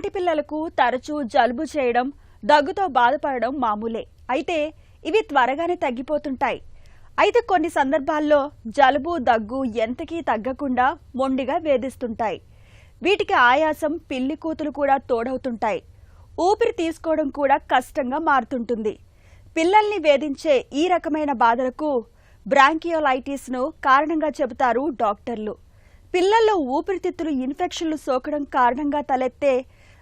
చంటి పిల్లలకు తరచూ జలుబు చేయడం, దగ్గుతో బాధపడడం మామూలే. అయితే ఇవి త్వరగానే తగ్గిపోతుంటాయి. అయితే కొన్ని సందర్భాల్లో జలుబు, దగ్గు ఎంతకీ తగ్గకుండా మొండిగా వేధిస్తుంటాయి. వీటికి ఆయాసం, పిల్లి కూతులు కూడా తోడవుతుంటాయి. ఊపిరి తీసుకోవడం కూడా కష్టంగా మారుతుంటుంది. పిల్లల్ని వేధించే ఈ రకమైన బాధలకు బ్రాంకియోలైటిస్ను కారణంగా చెబుతారు డాక్టర్లు. పిల్లల్లో ఊపిరితిత్తులు ఇన్ఫెక్షన్లు సోకడం కారణంగా తలెత్తే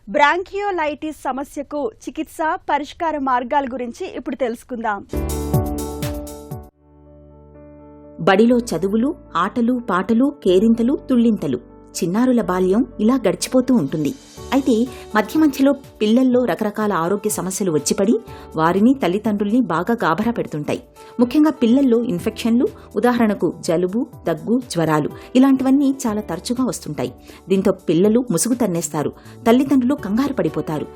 బ్రాంకియోలైటిస్ సమస్యకు చికిత్స, పరిష్కార మార్గాల గురించి ఇప్పుడు తెలుసుకుందాం. బడిలో చదువులు, ఆటలు, పాటలు, కేరింతలు, తుళ్ళింతలు, చిన్నారుల బాల్యం ఇలా గడిచిపోతూ ఉంటుంది. అయితే మధ్యలో పిల్లల్లో రకరకాల ఆరోగ్య సమస్యలు వచ్చిపడి వారిని, తల్లిదండ్రుల్ని బాగా గాబరా పెడుతుంటాయి. ముఖ్యంగా పిల్లల్లో ఇన్ఫెక్షన్లు, ఉదాహరణకు జలుబు, దగ్గు, జ్వరాలు ఇలాంటివన్నీ చాలా తరచుగా వస్తుంటాయి. దీంతో పిల్లలు ముసుగు తన్నేస్తారు, తల్లిదండ్రులు కంగారు పడిపోతారు.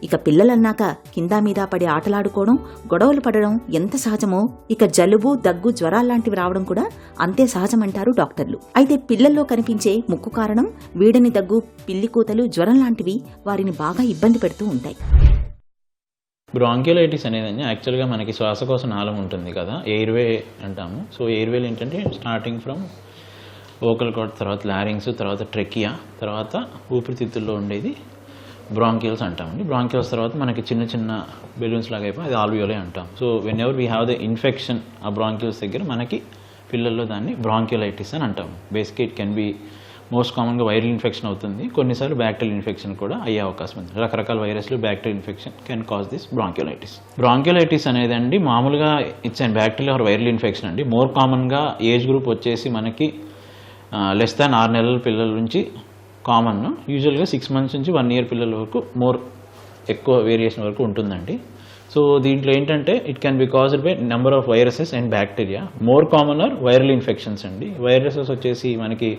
ఇక పిల్లలన్నాక కింద మీద పడి ఆటలాడుకోవడం, గొడవలు పడడం ఎంత సహజమో, ఇక జలుబు, దగ్గు, జ్వరాల్లాంటివి రావడం కూడా అంతే సహజమంటారు డాక్టర్లు. అయితే పిల్లల్లో కనిపించే ముక్కు కారణం, వీడని దగ్గు, పిల్లి కూతలు, జ్వరం లాంటివి వారిని బాగా ఇబ్బంది పెడుతూ ఉంటాయి. బ్రాంకియోలైటిస్ అనేది యాక్చువల్గా మనకి శ్వాసకోశ నాళం ఉంటుంది కదా, ఎయిర్వే అంటాము. సో ఎయిర్వేలు ఏంటంటే స్టార్టింగ్ ఫ్రమ్ వోకల్ కార్డ్, తర్వాత లారింగ్స్, తర్వాత ట్రెకియా, తర్వాత ఊపిరితిత్తుల్లో ఉండేది బ్రాంకియల్స్ అంటామండి. బ్రాంకియల్స్ తర్వాత మనకి చిన్న చిన్న బెలూన్స్ లాగా అయిపోయి అది ఆల్వియోలే అంటాం. So when ever we have the infection ఆ బ్రాంకియల్స్ దగ్గర మనకి పిల్లల్లో దాన్ని బ్రాంకియోలైటిస్ అని అంటాము. బేసిక్గా ఇట్ కెన్ బి మోస్ట్ కామన్గా వైరల్ ఇన్ఫెక్షన్ అవుతుంది, కొన్నిసార్లు బ్యాక్టీరియల్ ఇన్ఫెక్షన్ కూడా అయ్యే అవకాశం ఉంది. రకరకాల వైరస్లు, bacterial infection can cause this bronchiolitis. Bronchiolitis అనేది అండి మామూలుగా it's and bacterial or viral infection అండి. మోర్ కామన్గా ఏజ్ గ్రూప్ వచ్చేసి మనకి లెస్ దాన్ 6 నెలల పిల్లల నుంచి కామన్, యూజువల్గా 6 months నుంచి 1 year పిల్లల వరకు ఎక్కువ వేరియేషన్ వరకు ఉంటుందండి. సో దీంట్లో ఏంటంటే it can be caused by number of viruses and bacteria. More common are viral infections అండి. వైరసెస్ వచ్చేసి మనకి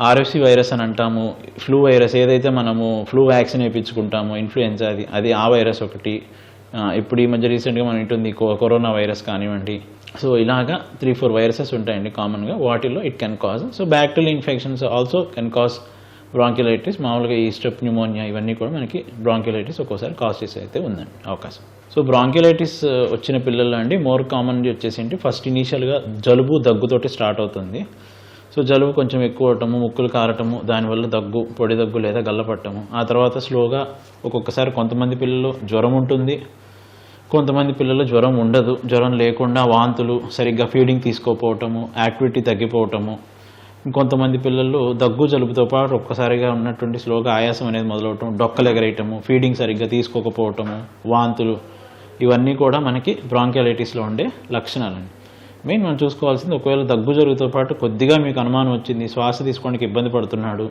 ఆర్ఎఫ్సి వైరస్ అని అంటాము, ఫ్లూ వైరస్, ఏదైతే మనము ఫ్లూ వ్యాక్సిన్ వేయించుకుంటామో ఇన్ఫ్లుయెన్జా, అది ఆ వైరస్ ఒకటి. ఇప్పుడు ఈ మధ్య రీసెంట్గా మనం ఉంటుంది కరోనా వైరస్ కానివ్వండి. సో ఇలాగా 3-4 వైరసెస్ ఉంటాయండి కామన్గా, వాటిల్లో it can cause. So bacterial infections also can cause bronchiolitis. మామూలుగా ఈ స్ట్రెప్ న్యూమోనియా ఇవన్నీ కూడా మనకి బ్రాంకియోలైటిస్ ఒక్కోసారి కాజ్ చేసే అయితే ఉందండి అవకాశం. సో బ్రాంకియోలైటిస్ వచ్చిన పిల్లల్లో అండి మోర్ కామన్ వచ్చేసి ఏంటి, ఫస్ట్ ఇనీషియల్గా జలుబు, దగ్గుతోటి స్టార్ట్ అవుతుంది. సో జలుబు కొంచెం ఎక్కువ అవటము, ముక్కులు కారటము, దానివల్ల దగ్గు, పొడి దగ్గు లేదా గల్లపట్టము. ఆ తర్వాత స్లోగా ఒక్కొక్కసారి కొంతమంది పిల్లలు జ్వరం ఉంటుంది, కొంతమంది పిల్లలు జ్వరం ఉండదు, జ్వరం లేకుండా వాంతులు, సరిగ్గా ఫీడింగ్ తీసుకోకపోవటము, యాక్టివిటీ తగ్గిపోవటము. ఇంకొంతమంది పిల్లలు దగ్గు, జలుబుతో పాటు ఒక్కసారిగా ఉన్నటువంటి స్లోగా ఆయాసం అనేది మొదలవటం, డొక్కలు ఎగరేయటము, ఫీడింగ్ సరిగ్గా తీసుకోకపోవటము, వాంతులు, ఇవన్నీ కూడా మనకి బ్రాంకియోలైటిస్లో ఉండే లక్షణాలండి. మెయిన్ మనం చూసుకోవాల్సింది, ఒకవేళ దగ్గు జరుగుతో పాటు కొద్దిగా మీకు అనుమానం వచ్చింది, శ్వాస తీసుకోవడానికి ఇబ్బంది పడుతున్నాడు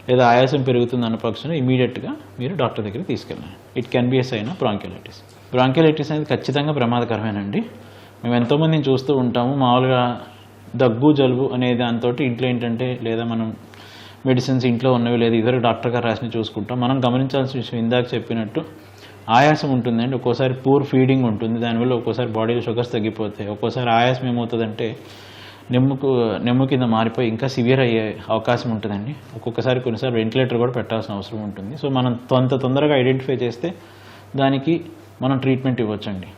లేదా ఆయాసం పెరుగుతుంది అన్న పక్షంలో ఇమీడియట్గా మీరు డాక్టర్ దగ్గరికి తీసుకెళ్ళాలి. It can be a sign of bronchiolitis. Bronchiolitis అనేది ఖచ్చితంగా ప్రమాదకరమేనండి. మేము ఎంతోమందిని చూస్తూ ఉంటాము. మామూలుగా దగ్గు, జలుబు అనే దాంతో ఇంట్లో ఏంటంటే, లేదా మనం మెడిసిన్స్ ఇంట్లో ఉన్నవి లేదా ఇతర డాక్టర్ గారు రాసినవి చూసుకుంటాం. మనం గమనించాల్సిన విషయం ఇందాక చెప్పినట్టు ఆయాసం ఉంటుందండి. ఒక్కోసారి పూర్ ఫీడింగ్ ఉంటుంది, దానివల్ల ఒక్కోసారి బాడీలో షుగర్స్ తగ్గిపోతాయి. ఒక్కోసారి ఆయాసం ఏమవుతుందంటే నెమ్ము కింద మారిపోయి ఇంకా సివియర్ అయ్యే అవకాశం ఉంటుందండి. ఒక్కొక్కసారి కొన్నిసార్లు వెంటిలేటర్ కూడా పెట్టాల్సిన అవసరం ఉంటుంది. సో మనం తొందరగా ఐడెంటిఫై చేస్తే దానికి మనం ట్రీట్మెంట్ ఇవ్వచ్చండి.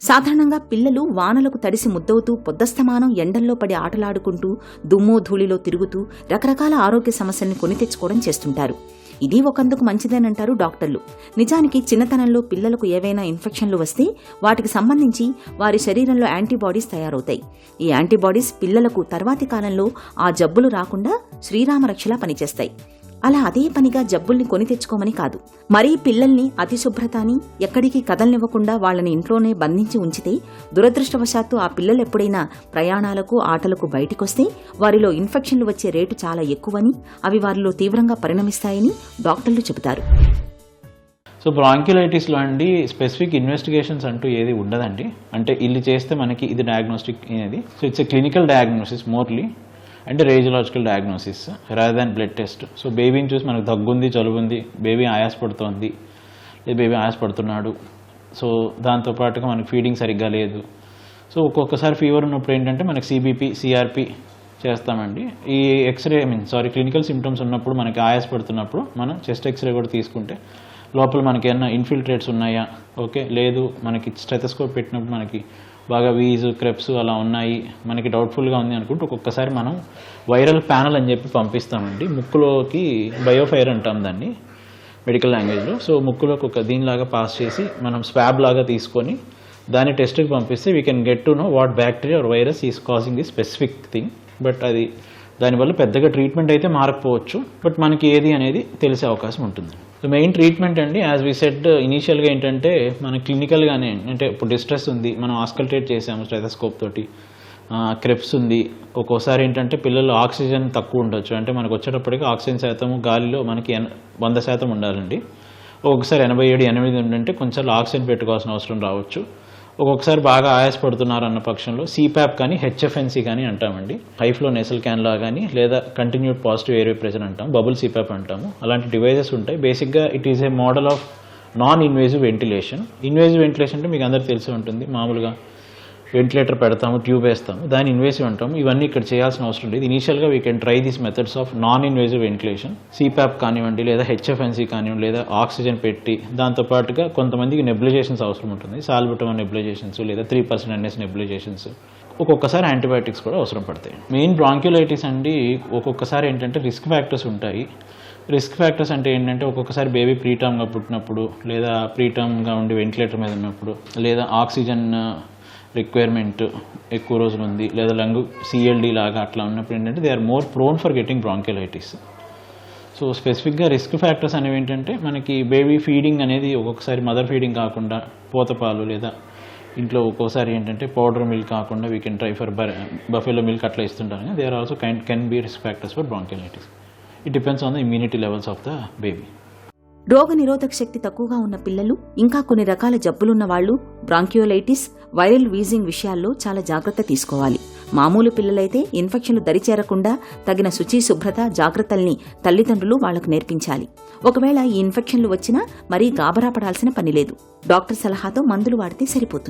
సాధారణంగా పిల్లలు వానలకు తడిసి ముద్దవుతూ, పొద్దస్తమానం ఎండల్లో పడి ఆటలాడుకుంటూ, దుమ్ము ధూళిలో తిరుగుతూ రకరకాల ఆరోగ్య సమస్యల్ని కొని తెచ్చుకోవడం చేస్తుంటారు. ఇది ఒకందుకు మంచిదేనంటారు డాక్టర్లు. నిజానికి చిన్నతనంలో పిల్లలకు ఏవైనా ఇన్ఫెక్షన్లు వస్తే వాటికి సంబంధించి వారి శరీరంలో యాంటీబాడీస్ తయారవుతాయి. ఈ యాంటీబాడీస్ పిల్లలకు తర్వాతి కాలంలో ఆ జబ్బులు రాకుండా శ్రీరామరక్షలా పనిచేస్తాయి. అలా అదే పనిగా జబ్బుల్ని కొని తెచ్చుకోమని కాదు, మరీ పిల్లల్ని అతిశుభ్రతని, ఎక్కడికి కదలనివ్వకుండా వాళ్ళని ఇంట్లోనే బంధించి ఉంచితే దురదృష్టవశాత్తు ఆ పిల్లలు ఎప్పుడైనా ప్రయాణాలకు, ఆటలకు బయటికొస్తే వారిలో ఇన్ఫెక్షన్లు వచ్చే రేటు చాలా ఎక్కువని, అవి వారిలో తీవ్రంగా పరిణమిస్తాయని డాక్టర్లు చెబుతారు. సో బ్రాంకియోలైటిస్లో అండి స్పెసిఫిక్ ఇన్వెస్టిగేషన్స్ అంటూ ఏది ఉండదండి. అంటే ఇల్లు చేస్తే మనకి ఇది డయాగ్నోస్టిక్ అనేది. So it's a clinical diagnosis morely, అంటే radiological diagnosis rather than blood test. So బేబీని చూసి మనకు దగ్గుంది, జలుబుంది, బేబీ ఆయాసపడుతోంది, లేదా బేబీ ఆయాసపడుతున్నాడు, సో దాంతోపాటుగా మనకు ఫీడింగ్ సరిగ్గా లేదు. సో ఒక్కొక్కసారి ఫీవర్ ఉన్నప్పుడు ఏంటంటే మనకి సిబిపి, సిఆర్పి చేస్తామండి. ఈ క్లినికల్ సిమ్టమ్స్ ఉన్నప్పుడు మనకి ఆయాసపడుతున్నప్పుడు మనం చెస్ట్ ఎక్స్రే కూడా తీసుకుంటే లోపల మనకి ఏమన్నా ఇన్ఫిల్ట్రేట్స్ ఉన్నాయా, ఓకే లేదు మనకి స్టెథోస్కోప్ పెట్టినప్పుడు మనకి బాగా వీజు క్రెప్స్ అలా ఉన్నాయి, మనకి డౌట్ఫుల్గా ఉంది అనుకుంటే ఒక్కొక్కసారి మనం వైరల్ ప్యానల్ అని చెప్పి పంపిస్తామండి. ముక్కులోకి బయోఫైర్ అంటాం దాన్ని మెడికల్ లాంగ్వేజ్లో. సో ముక్కులోకి ఒక దీనిలాగా పాస్ చేసి మనం స్వాబ్ లాగా తీసుకొని దాన్ని టెస్ట్కి పంపిస్తే we can get to know what bacteria are virus is causing the specific thing. But అది దానివల్ల పెద్దగా ట్రీట్మెంట్ అయితే మారకపోవచ్చు, బట్ మనకి ఏది అనేది తెలిసే అవకాశం ఉంటుంది. సో మెయిన్ ట్రీట్మెంట్ అండి యాజ్ వి సెడ్ ఇనీషియల్గా ఏంటంటే మన క్లినికల్గానే అంటే ఇప్పుడు డిస్ట్రెస్ ఉంది, మనం ఆస్కల్టేట్ చేసాము స్టెథోస్కోప్ తోటి, క్రెప్స్ ఉంది, ఒక్కోసారి ఏంటంటే పిల్లలు ఆక్సిజన్ తక్కువ ఉండొచ్చు, అంటే మనకు వచ్చేటప్పటికి ఆక్సిజన్ శాతం గాలిలో మనకి 100% ఉండాలండి. ఒక్కొక్కసారి 87-88 ఉండంటే కొంచెం ఆక్సిజన్ పెట్టుకోవాల్సిన అవసరం రావచ్చు. ఒక్కొక్కసారి బాగా ఆయాసపడుతున్నారు అన్న పక్షంలో సిపాప్ కానీ హెచ్ఎఫ్ఎన్సీ కానీ అంటామండి, హై ఫ్లో నేసల్ క్యాన్లా కానీ లేదా కంటిన్యూడ్ పాజిటివ్ ఎయిర్వే ప్రెషర్ అంటాం, బబుల్ సిపాప్ అంటాము. అలాంటి డివైజెస్ ఉంటాయి. బేసిక్గా it is a model of non invasive ventilation. Invasive ventilation అంటే మీకు అందరికీ తెలిసి ఉంటుంది, మామూలుగా వెంటిలేటర్ పెడతాము, ట్యూబ్ వేస్తాము, దాన్ని ఇన్వేసివ్ అంటాము. ఇవన్నీ ఇక్కడ చేయాల్సిన అవసరం లేదు. ఇనీషియల్గా we can try these methods of non invasive ventilation, CPAP కానివ్వండి లేదా హెచ్ఎఫ్ఎన్సీ కానివ్వండి లేదా ఆక్సిజన్ పెట్టి, దాంతోపాటుగా కొంతమందికి నెబ్యులైజేషన్స్ అవసరం ఉంటుంది, సాల్బుటమాన్ నెబ్యులైజేషన్స్ లేదా 3% NS నెబ్యులైజేషన్స్, ఒక్కొక్కసారి యాంటీబయాటిక్స్ కూడా అవసరం పడతాయి. మెయిన్ బ్రాంక్యులైటిస్ అండి ఒక్కొక్కసారి ఏంటంటే రిస్క్ ఫ్యాక్టర్స్ ఉంటాయి. రిస్క్ ఫ్యాక్టర్స్ అంటే ఏంటంటే ఒక్కొక్కసారి బేబీ ప్రీటర్మ్గా పుట్టినప్పుడు లేదా ప్రీటర్మ్గా ఉండి వెంటిలేటర్ మీద ఉన్నప్పుడు లేదా ఆక్సిజన్ రిక్వైర్మెంట్ ఎక్కువ రోజులు ఉంది లేదా లంగ్ సిఎల్డి లాగా అట్లా ఉన్నప్పుడు ఏంటంటే they are more prone for getting bronchiolitis. So స్పెసిఫిక్గా రిస్క్ ఫ్యాక్టర్స్ అనేవి ఏంటంటే మనకి బేబీ ఫీడింగ్ అనేది ఒక్కొక్కసారి మదర్ ఫీడింగ్ కాకుండా పోతపాలు లేదా ఇంట్లో ఒక్కోసారి ఏంటంటే పౌడర్ మిల్క్ కాకుండా we can try for buffalo milk అట్లా ఇస్తుంటారు. They are also can be risk factors for bronchiolitis. It depends on the immunity levels of the baby. రోగ నిరోధక శక్తి తక్కువగా ఉన్న పిల్లలు, ఇంకా కొన్ని రకాల జబ్బులున్న వాళ్ళు బ్రాంకియోలైటిస్, వైరల్ వీజింగ్ విషయాల్లో చాలా జాగ్రత్త తీసుకోవాలి. మామూలు పిల్లలైతే ఇన్ఫెక్షన్లు దరిచేరకుండా తగిన శుచి, శుభ్రత, జాగ్రత్తల్ని తల్లిదండ్రులు వాళ్లకు నేర్పించాలి. ఒకవేళ ఈ ఇన్ఫెక్షన్లు వచ్చినా మరీ గాబరా పడాల్సిన పని లేదు. డాక్టర్ సలహాతో మందులు వాడితే సరిపోతుంది.